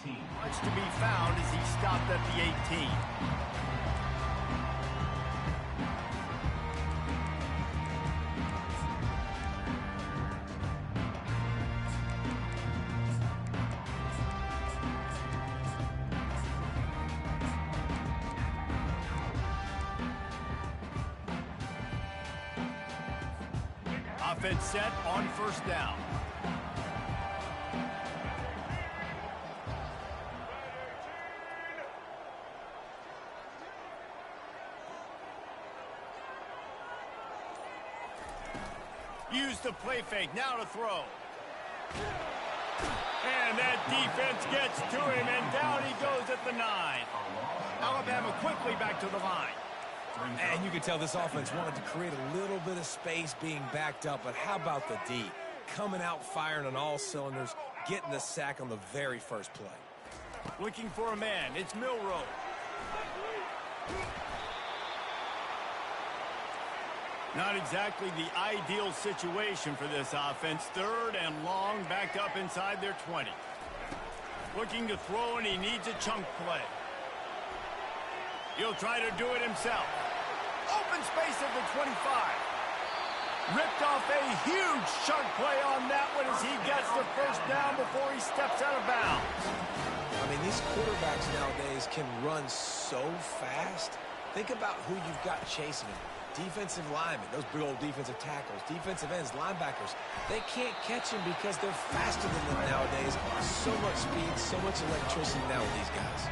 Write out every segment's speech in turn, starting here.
Much to be found as he stopped at the 18. Offense set on first down. Use the play fake, now to throw. And that defense gets to him, and down he goes at the 9. Alabama quickly back to the line. And you could tell this offense wanted to create a little bit of space being backed up, but how about the D? Coming out firing on all cylinders, getting the sack on the very first play. Looking for a man, it's Milroe. Not exactly the ideal situation for this offense. 3rd and long, backed up inside their 20. Looking to throw, and he needs a chunk play. He'll try to do it himself. Open space at the 25. Ripped off a huge chunk play on that one as he gets the first down before he steps out of bounds. I mean, these quarterbacks nowadays can run so fast. Think about who you've got chasing him. Defensive linemen, those big old defensive tackles, defensive ends, linebackers. They can't catch him because they're faster than them nowadays. So much speed, so much electricity now with these guys.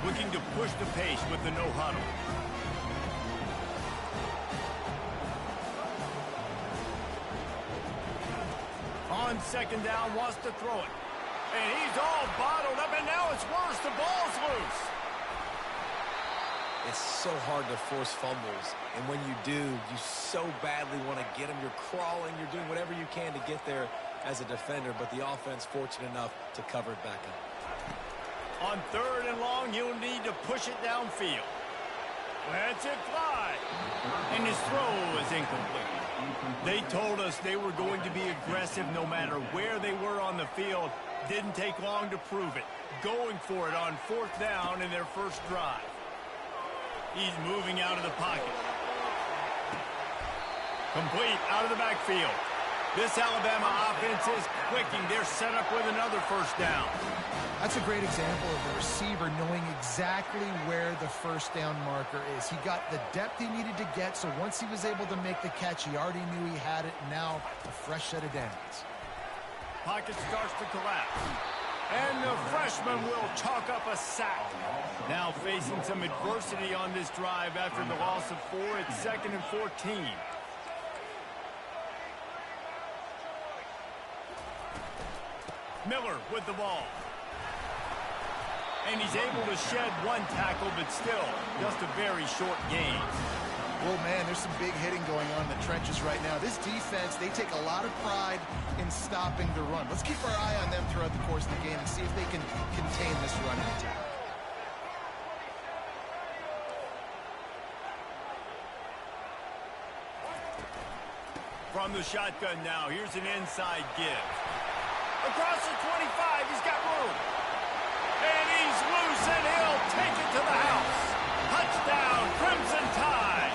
Looking to push the pace with the no huddle. On second down, wants to throw it. And he's all bottled up, and now it's worse. The ball's loose. It's so hard to force fumbles, and when you do, you so badly want to get them. You're crawling, you're doing whatever you can to get there as a defender, but the offense fortunate enough to cover it back up. On 3rd and long, you'll need to push it downfield. Lets it fly, and his throw is incomplete. They told us they were going to be aggressive no matter where they were on the field. Didn't take long to prove it. Going for it on 4th down in their first drive. He's moving out of the pocket. Complete out of the backfield. This Alabama offense is clicking. They're set up with another first down. That's a great example of the receiver knowing exactly where the first down marker is. He got the depth he needed to get, so once he was able to make the catch, he already knew he had it. Now a fresh set of downs. Pocket starts to collapse. And the freshman will chalk up a sack. Now facing some adversity on this drive after the loss of 4. It's 2nd and 14. Miller with the ball. And he's able to shed one tackle, but still just a very short gain. Well, man, there's some big hitting going on in the trenches right now. This defense, they take a lot of pride in stopping the run. Let's keep our eye on them throughout the course of the game and see if they can contain this running attack. From the shotgun now, here's an inside give. Across the 25, he's got room. And he's loose, and he'll take it to the house. Touchdown, Crimson Tide.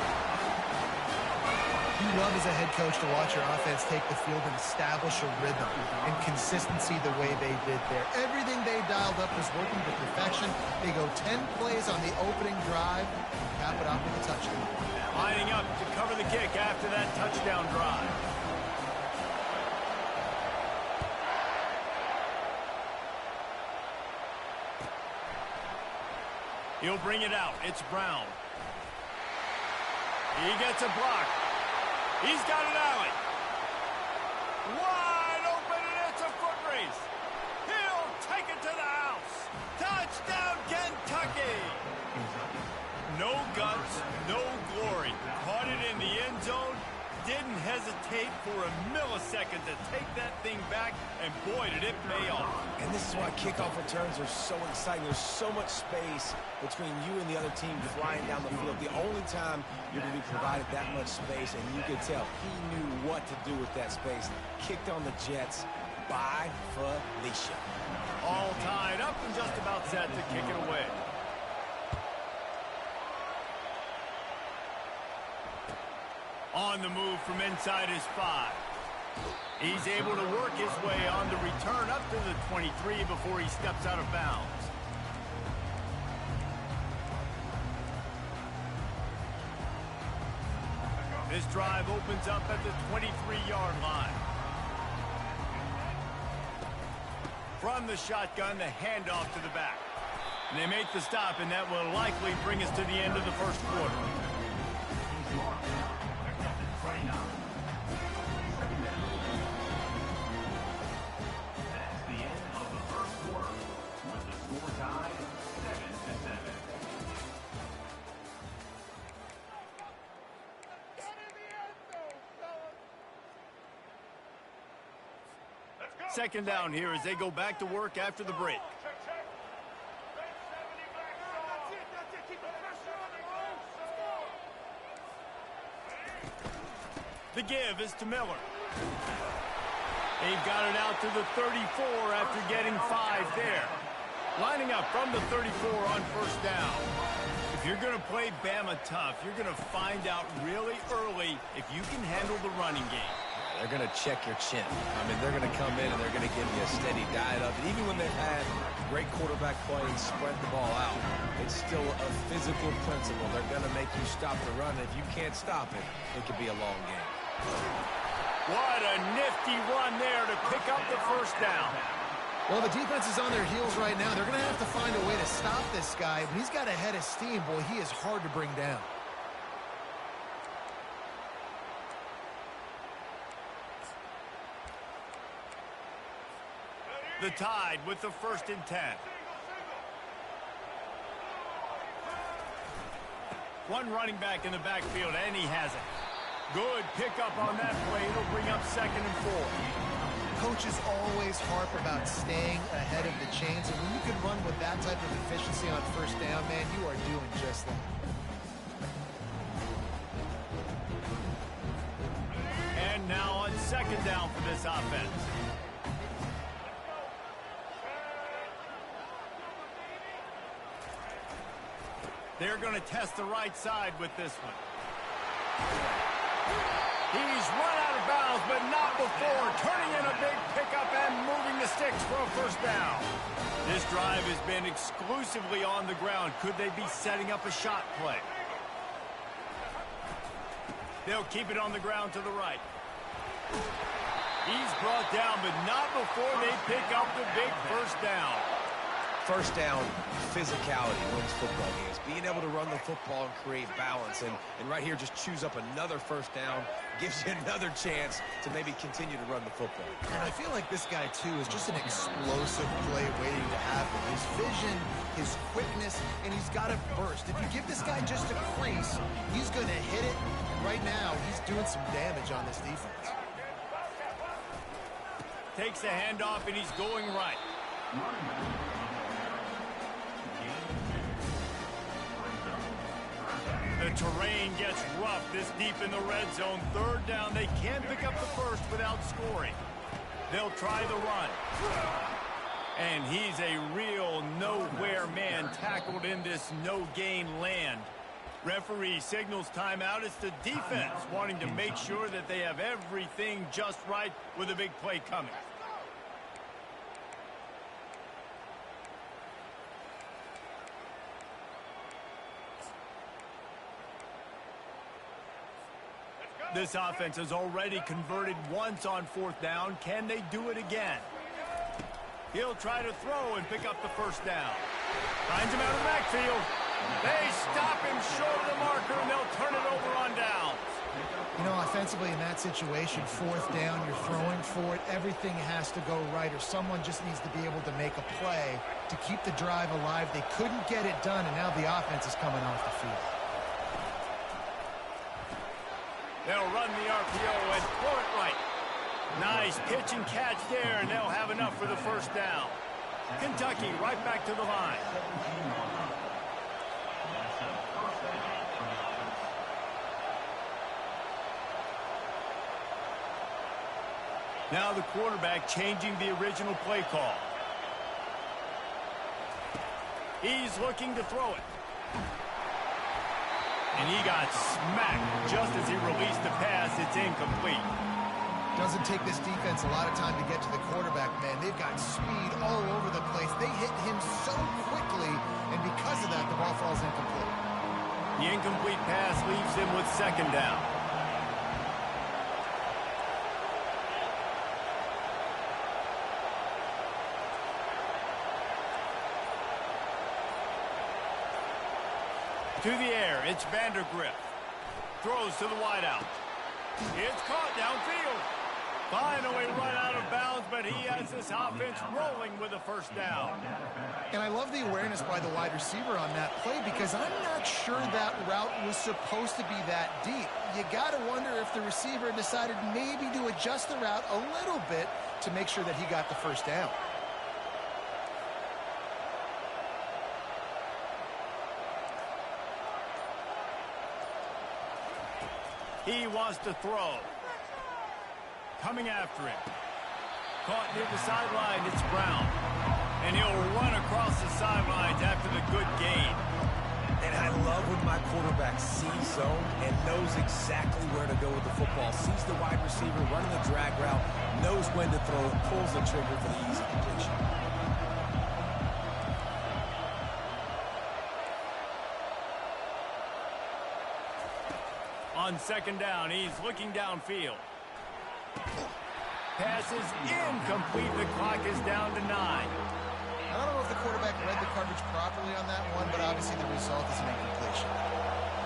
You love as a head coach to watch your offense take the field and establish a rhythm and consistency the way they did there. Everything they dialed up was working to perfection. They go 10 plays on the opening drive, cap it off with a touchdown. Lining up to cover the kick after that touchdown drive. He'll bring it out. It's Brown. He gets a block. He's got an alley. Wide open, and it's a foot race. He'll take it to the house. Touchdown, Kentucky. No guts, no glory. Caught it in the end zone. Didn't hesitate for a millisecond to take that thing back, and boy, did it pay off. And this is why kickoff returns are so exciting. There's so much space between you and the other team flying down the field. The only time you're going to be provided that much space, and you could tell he knew what to do with that space. Kicked on the Jets, Bye, Felicia. All tied up and just about set to kick it away. On the move from inside his 5. He's able to work his way on the return up to the 23 before he steps out of bounds. This drive opens up at the 23-yard line. From the shotgun, the handoff to the back. And they make the stop, and that will likely bring us to the end of the first quarter. Second down here as they go back to work after the break. The give is to Miller. They've got it out to the 34 after getting 5 there. Lining up from the 34 on first down. If you're going to play Bama tough, you're going to find out really early if you can handle the running game. They're going to check your chin. I mean, they're going to come in and they're going to give you a steady diet of it. Even when they've had great quarterback play and spread the ball out, it's still a physical principle. They're going to make you stop the run. If you can't stop it, it could be a long game. What a nifty run there to pick up the first down. Well, the defense is on their heels right now. They're going to have to find a way to stop this guy. But he's got a head of steam. Boy, he is hard to bring down. The Tide with the 1st and 10. One running back in the backfield, and he has it. Good pickup on that play. It'll bring up 2nd and 4. Coaches always harp about staying ahead of the chains, and when you can run with that type of efficiency on first down, man, you are doing just that. And now on 2nd down for this offense. They're going to test the right side with this one. He's run out of bounds, but not before turning in a big pickup and moving the sticks for a first down. This drive has been exclusively on the ground. Could they be setting up a shot play? They'll keep it on the ground to the right. He's brought down, but not before they pick up the big first down. First down, physicality wins football games. Being able to run the football and create balance. And right here, just choose up another first down. Gives you another chance to maybe continue to run the football. And I feel like this guy, too, is just an explosive play waiting to happen. His vision, his quickness, and he's got a burst. If you give this guy just a crease, he's going to hit it. And right now, he's doing some damage on this defense. Takes the handoff, and he's going right. The terrain gets rough this deep in the red zone. 3rd down, they can't pick up the first without scoring. They'll try the run. And he's a real nowhere man tackled in this no-gain land. Referee signals timeout. It's the defense wanting to make sure that they have everything just right with a big play coming. This offense has already converted once on 4th down. Can they do it again? He'll try to throw and pick up the first down. Finds him out of the backfield. They stop him short of the marker, and they'll turn it over on downs. You know, offensively in that situation, 4th down, you're throwing for it. Everything has to go right, or someone just needs to be able to make a play to keep the drive alive. They couldn't get it done, and now the offense is coming off the field. They'll run the RPO and throw it right. Nice pitch and catch there, and they'll have enough for the first down. Kentucky right back to the line. Now the quarterback changing the original play call. He's looking to throw it. And he got smacked just as he released the pass. It's incomplete. Doesn't take this defense a lot of time to get to the quarterback, man. They've got speed all over the place. They hit him so quickly, and because of that, the ball falls incomplete. The incomplete pass leaves him with second down. To the air, it's Vandergrift. Throws to the wideout. It's caught downfield. Finally run out of bounds, but he has this offense rolling with a first down. And I love the awareness by the wide receiver on that play because I'm not sure that route was supposed to be that deep. You got to wonder if the receiver decided maybe to adjust the route a little bit to make sure that he got the first down. He wants to throw. Coming after him. Caught near the sideline, it's Brown. And he'll run across the sidelines after the good gain. And I love when my quarterback sees zone and knows exactly where to go with the football. Sees the wide receiver running the drag route, knows when to throw, pulls the trigger for the easy completion. On second down, he's looking downfield. Pass is incomplete. The clock is down to 9. I don't know if the quarterback read the coverage properly on that one, but obviously the result is an incompletion.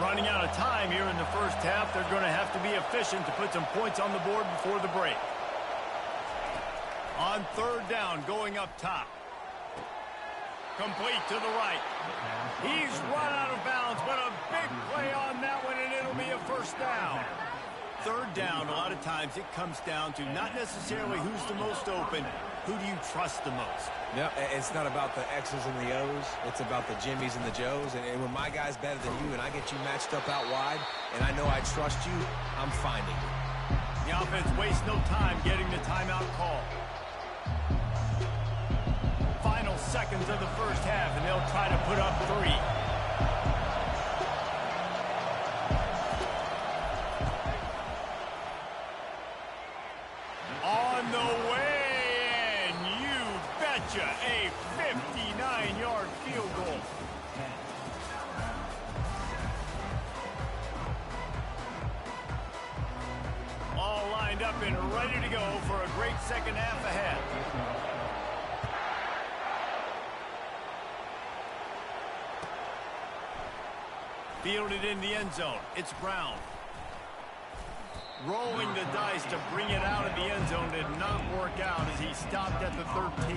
Running out of time here in the first half. They're going to have to be efficient to put some points on the board before the break. On third down, going up top. Complete to the right. He's run out of bounds, but a big play on that one, and it'll be a first down. Third down, a lot of times it comes down to not necessarily who's the most open, who do you trust the most? No, it's not about the X's and the O's. It's about the Jimmys and the Joes. And when my guy's better than you and I get you matched up out wide, and I know I trust you, I'm finding you. The offense wastes no time getting the timeout call. Final seconds of the first half, and they'll try to put up 3. On the way, and you betcha, a 59-yard field goal. All lined up and ready to go for a great second half ahead. Fielded in the end zone. It's Brown. Rolling the dice to bring it out of the end zone did not work out as he stopped at the 13.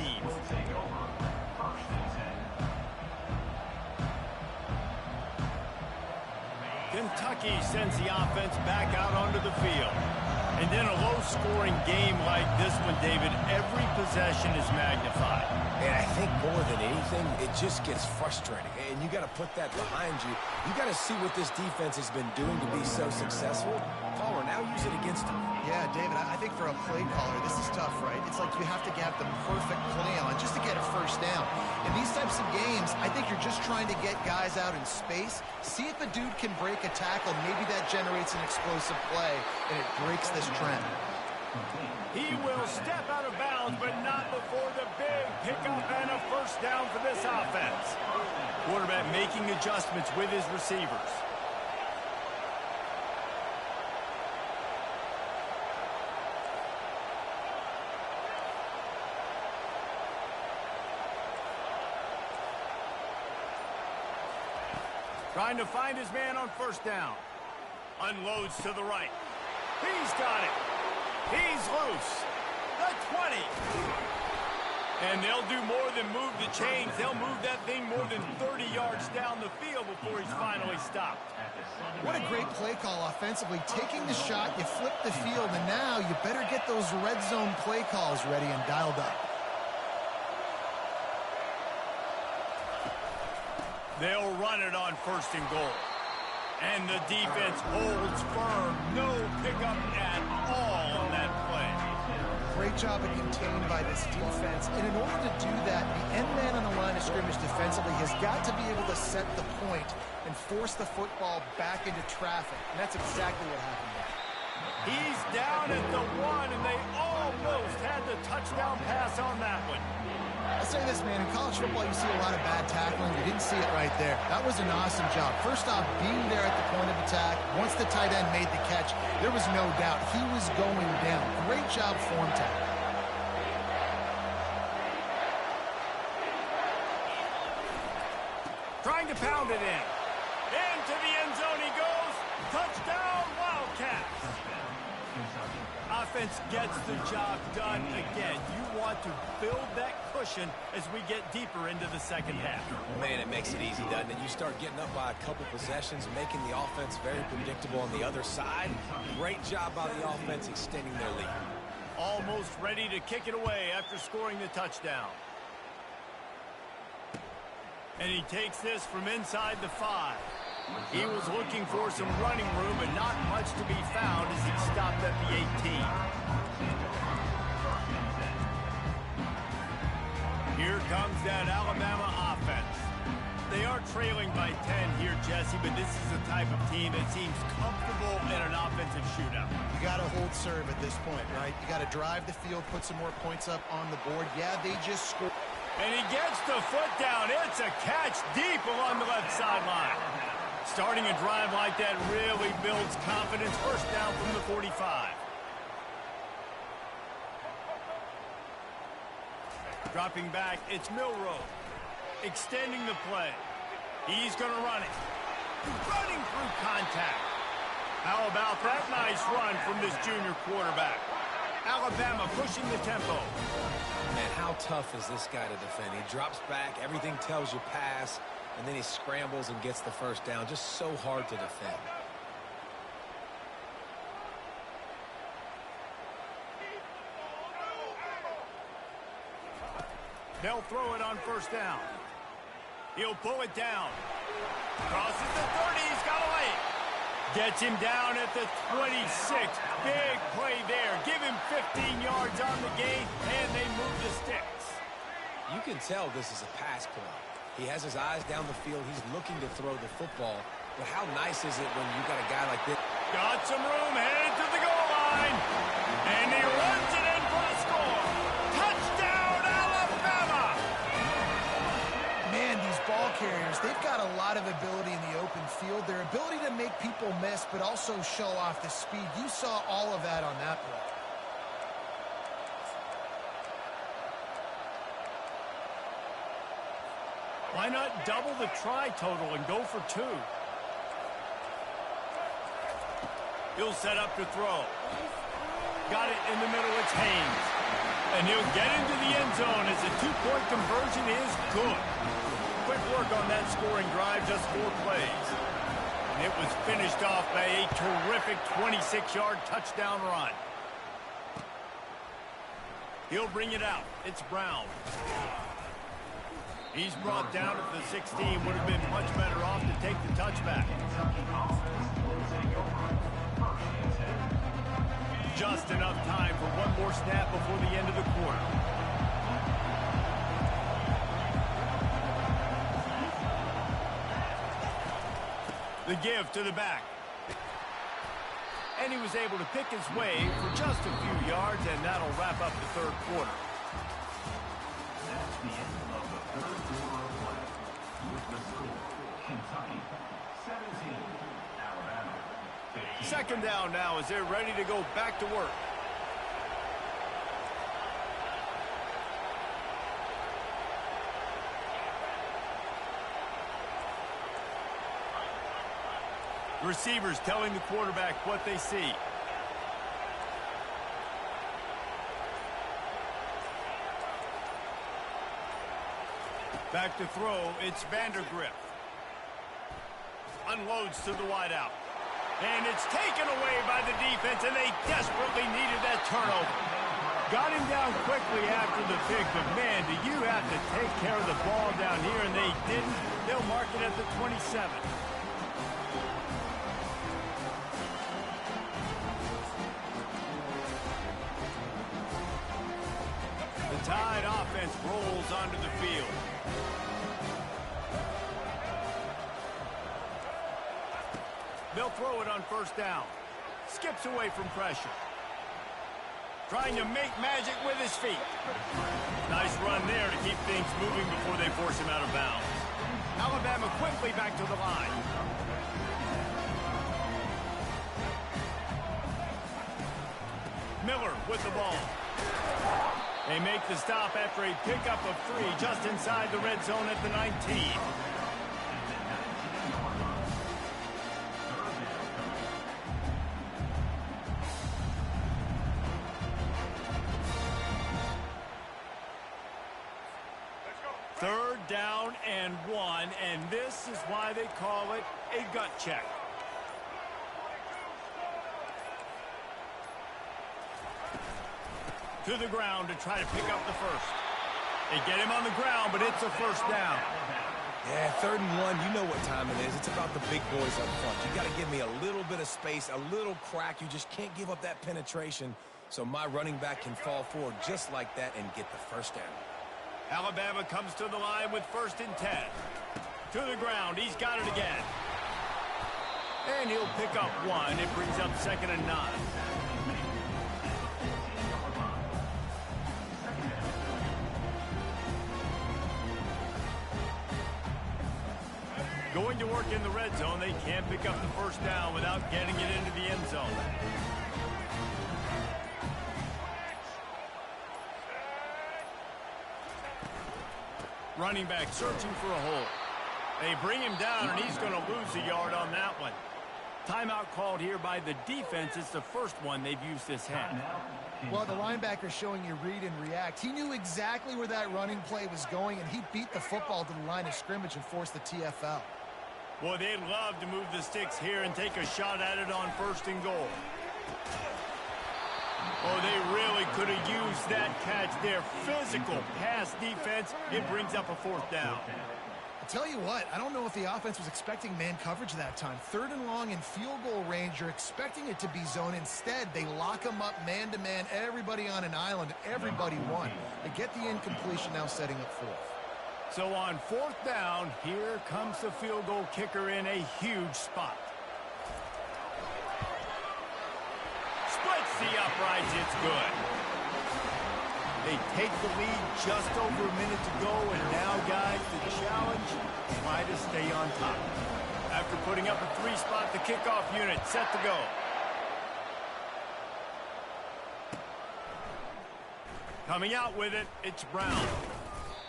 Kentucky sends the offense back out onto the field. And in a low-scoring game like this one, David, every possession is magnified. And I think more than anything, it just gets frustrating. And you got to put that behind you. You got to see what this defense has been doing to be so successful. Caller, now use it against them. Yeah, David, I think for a play caller, this is tough, right? It's like you have to get the perfect play on just to get a first down. In these types of games, I think you're just trying to get guys out in space, see if a dude can break a tackle. Maybe that generates an explosive play, and it breaks this trend. He will step out of bounds, but not before the big pickup and a first down for this offense. Quarterback making adjustments with his receivers. Trying to find his man on first down. Unloads to the right. He's got it. He's loose. The 20. And they'll do more than move the chains. They'll move that thing more than 30 yards down the field before he's finally stopped. What a great play call offensively. Taking the shot, you flip the field, and now you better get those red zone play calls ready and dialed up. They'll run it on first and goal. And the defense holds firm. No pickup at all on that play. Great job of contained by this defense. And in order to do that, the end man on the line of scrimmage defensively has got to be able to set the point and force the football back into traffic. And that's exactly what happened there. He's down at the 1, and they almost had the touchdown pass on that one. I'll say this, man, in college football, you see a lot of bad tackling. You didn't see it right there. That was an awesome job. First off, being there at the point of attack. Once the tight end made the catch, there was no doubt he was going down. Great job form tackle. Trying to pound it in. Into the end zone he goes. Touchdown, Wildcats. Offense gets the job done again. You want to build that cushion as we get deeper into the second half. Man, it makes it easy, doesn't it? You start getting up by a couple possessions, making the offense very predictable on the other side. Great job by the offense extending their lead. Almost ready to kick it away after scoring the touchdown. And he takes this from inside the 5. He was looking for some running room, but not much to be found as he stopped at the 18. Here comes that Alabama offense. They are trailing by 10 here, Jesse, but this is the type of team that seems comfortable in an offensive shootout. You got to hold serve at this point, right? You got to drive the field, put some more points up on the board. Yeah, they just scored. And he gets the foot down. It's a catch deep along the left sideline. Starting a drive like that really builds confidence. First down from the 45. Dropping back, it's Milroe. Extending the play. He's going to run it. Running through contact. How about that nice run from this junior quarterback? Alabama pushing the tempo. Man, how tough is this guy to defend? He drops back, everything tells you pass, and then he scrambles and gets the first down. Just so hard to defend. They'll throw it on first down. He'll pull it down. Crosses the 30. He's got a lane. Gets him down at the 26. Big play there. Give him 15 yards on the gain, and they move the sticks. You can tell this is a pass play. He has his eyes down the field. He's looking to throw the football. But how nice is it when you got a guy like this? Got some room, headed to the goal line. And he runs it in for the score. Touchdown, Alabama! Man, these ball carriers, they've got a lot of ability in the open field. Their ability to make people miss, but also show off the speed. You saw all of that on that play. Why not double the try total and go for 2? He'll set up to throw. Got it in the middle. It's Haynes. And he'll get into the end zone as the 2-point conversion is good. Quick work on that scoring drive, just 4 plays. And it was finished off by a terrific 26-yard touchdown run. He'll bring it out. It's Brown. He's brought down at the 16. Would have been much better off to take the touchback. Just enough time for one more snap before the end of the quarter. The give to the back. And he was able to pick his way for just a few yards, and that'll wrap up the third quarter. That's the end of the third quarter of play. With the score, Kentucky 17, Alabama 15. Second down now as they're ready to go back to work. Receivers telling the quarterback what they see. Back to throw, it's Vandergrift. Unloads to the wideout. And it's taken away by the defense, and they desperately needed that turnover. Got him down quickly after the pick, but man, do you have to take care of the ball down here, and they didn't. They'll mark it at the 27. Tide offense rolls onto the field. They'll throw it on first down. Skips away from pressure. Trying to make magic with his feet. Nice run there to keep things moving before they force him out of bounds. Alabama quickly back to the line. Miller with the ball. They make the stop after a pickup of 3 just inside the red zone at the 19. Third down and 1, and this is why they call it a gut check. To the ground to try to pick up the first. They get him on the ground, but it's a first down. Yeah, 3rd and 1, you know what time it is. It's about the big boys up front. You got to give me a little bit of space, a little crack. You just can't give up that penetration. So my running back can fall forward just like that and get the first down. Alabama comes to the line with 1st and 10. To the ground, he's got it again. And he'll pick up 1. It brings up 2nd and 9. Going to work in the red zone, they can't pick up the first down without getting it into the end zone. Running back searching for a hole. They bring him down, and he's going to lose a yard on that one. Timeout called here by the defense. It's the first one they've used this half. Well, the linebacker showing you read and react. He knew exactly where that running play was going, and he beat the football to the line of scrimmage and forced the TFL. Boy, they'd love to move the sticks here and take a shot at it on 1st and goal. Oh, they really could have used that catch there. Physical pass defense. It brings up a 4th down. I tell you what, I don't know if the offense was expecting man coverage that time. 3rd and long in field goal range, you're expecting it to be zone. Instead, they lock them up man-to-man, everybody on an island, everybody won. They get the incompletion, now setting up 4th. So on 4th down, here comes the field goal kicker in a huge spot. Splits the uprights, it's good. They take the lead just over a minute to go, and now, guys, the challenge, try to stay on top. After putting up a 3-spot, the kickoff unit set to go. Coming out with it, it's Brown.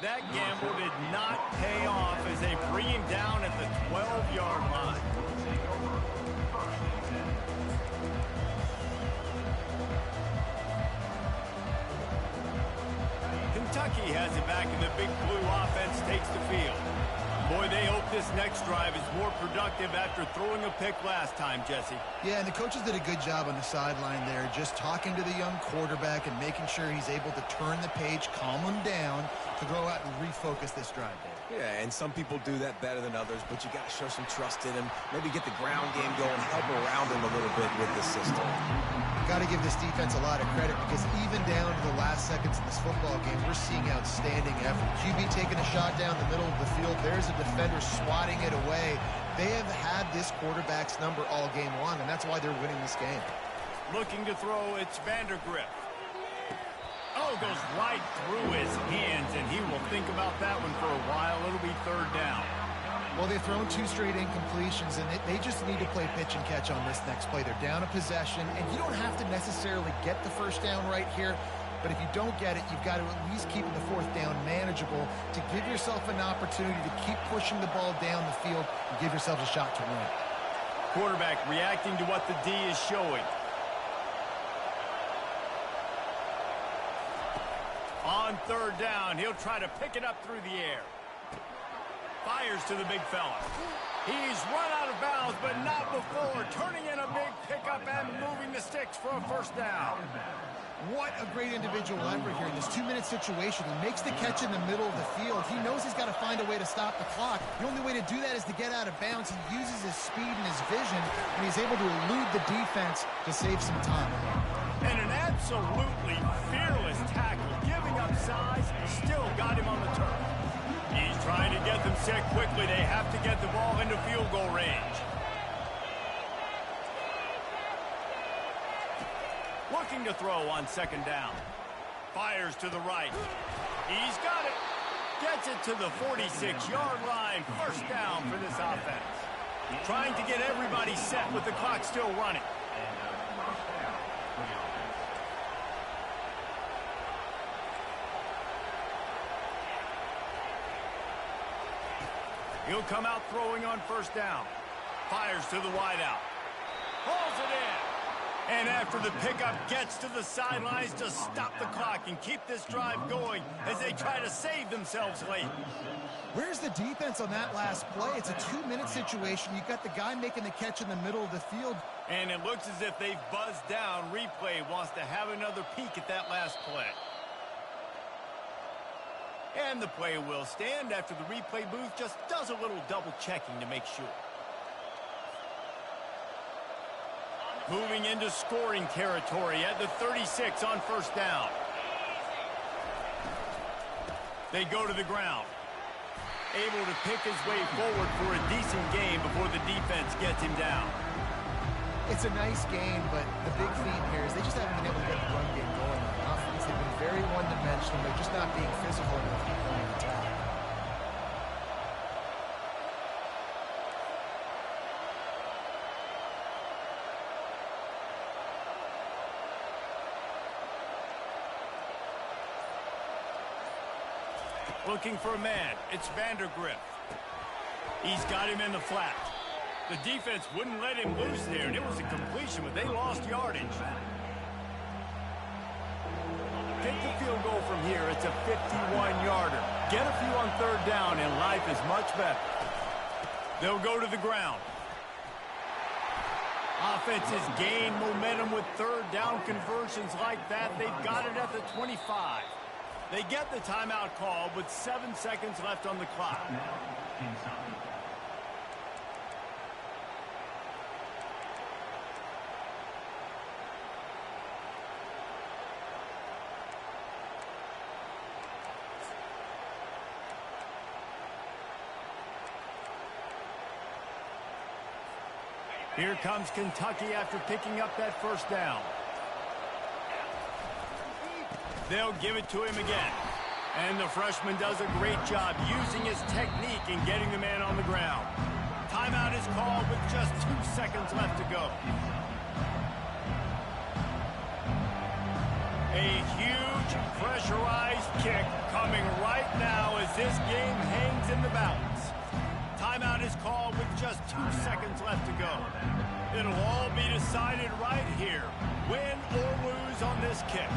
That gamble did not pay off as they bring him down at the 12-yard line. Kentucky has it back, and the big blue offense takes the field. Boy, they hope this next drive is more productive after throwing a pick last time, Jesse. Yeah, and the coaches did a good job on the sideline there, just talking to the young quarterback and making sure he's able to turn the page, calm him down, to go out and refocus this drive, Dave. Yeah, and some people do that better than others, but you got to show some trust in him. Maybe get the ground game going, help around him a little bit with this system. Got to give this defense a lot of credit because even down to the last seconds of this football game, we're seeing outstanding effort. QB taking a shot down the middle of the field. There's a defender swatting it away. They have had this quarterback's number all game long, and that's why they're winning this game. Looking to throw, it's Vandergrift. Oh, goes right through his hands, and he will think about that one for a while. It'll be 3rd down. Well, they've thrown 2 straight incompletions, and they just need to play pitch and catch on this next play. They're down a possession, and you don't have to necessarily get the first down right here, but if you don't get it, you've got to at least keep the 4th down manageable to give yourself an opportunity to keep pushing the ball down the field and give yourselves a shot to win. Quarterback reacting to what the D is showing. On 3rd down, he'll try to pick it up through the air. Fires to the big fella. He's run out of bounds, but not before. Turning in a big pickup and moving the sticks for a 1st down. What a great individual effort here in this 2-minute situation. He makes the catch in the middle of the field. He knows he's got to find a way to stop the clock. The only way to do that is to get out of bounds. He uses his speed and his vision, and he's able to elude the defense to save some time. And an absolutely fearless tackle, giving up size Still got him on the turf. He's trying to get them set quickly. They have to get the ball into field goal range. Looking to throw on second down. Fires to the right. He's got it. Gets it to the 46-yard line. First down for this offense. Trying to get everybody set with the clock still running. He'll come out throwing on first down. Fires to the wideout. Hauls it in. And after the pickup, gets to the sidelines to stop the clock and keep this drive going as they try to save themselves late. Where's the defense on that last play? It's a 2-minute situation. You got the guy making the catch in the middle of the field. And it looks as if they've buzzed down. Replay wants to have another peek at that last play. And the play will stand after the replay booth just does a little double checking to make sure. Moving into scoring territory at the 36 on first down. They go to the ground. Able to pick his way forward for a decent game before the defense gets him down. It's a nice game, but the big theme here is they just haven't been able to get the run game going on offense. They've been very one-dimensional. They're just not being physical enough to play an attack. Looking for a man. It's Vandergrift. He's got him in the flat. The defense wouldn't let him loose there, and it was a completion, but they lost yardage. Take the field goal from here. It's a 51-yarder. Get a few on third down, and life is much better. They'll go to the ground. Offense has gained momentum with third down conversions like that. They've got it at the 25. They get the timeout call with 7 seconds left on the clock. Here comes Kentucky after picking up that first down. They'll give it to him again. And the freshman does a great job using his technique and getting the man on the ground. Timeout is called with just 2 seconds left to go. A huge pressurized kick coming right now as this game hangs in the balance. Timeout is called with just 2 seconds left to go. It'll all be decided right here, win or lose on this kick.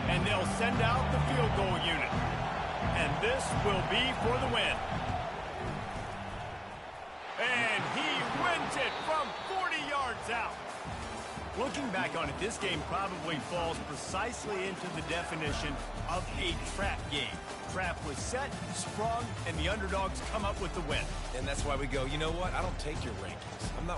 And they'll send out the field goal unit. And this will be for the win. And he wins it from 40 yards out. Looking back on it, this game probably falls precisely into the definition of a trap game. Trap was set, sprung, and the underdogs come up with the win. And that's why we go, you know what? I don't take your rankings. I'm not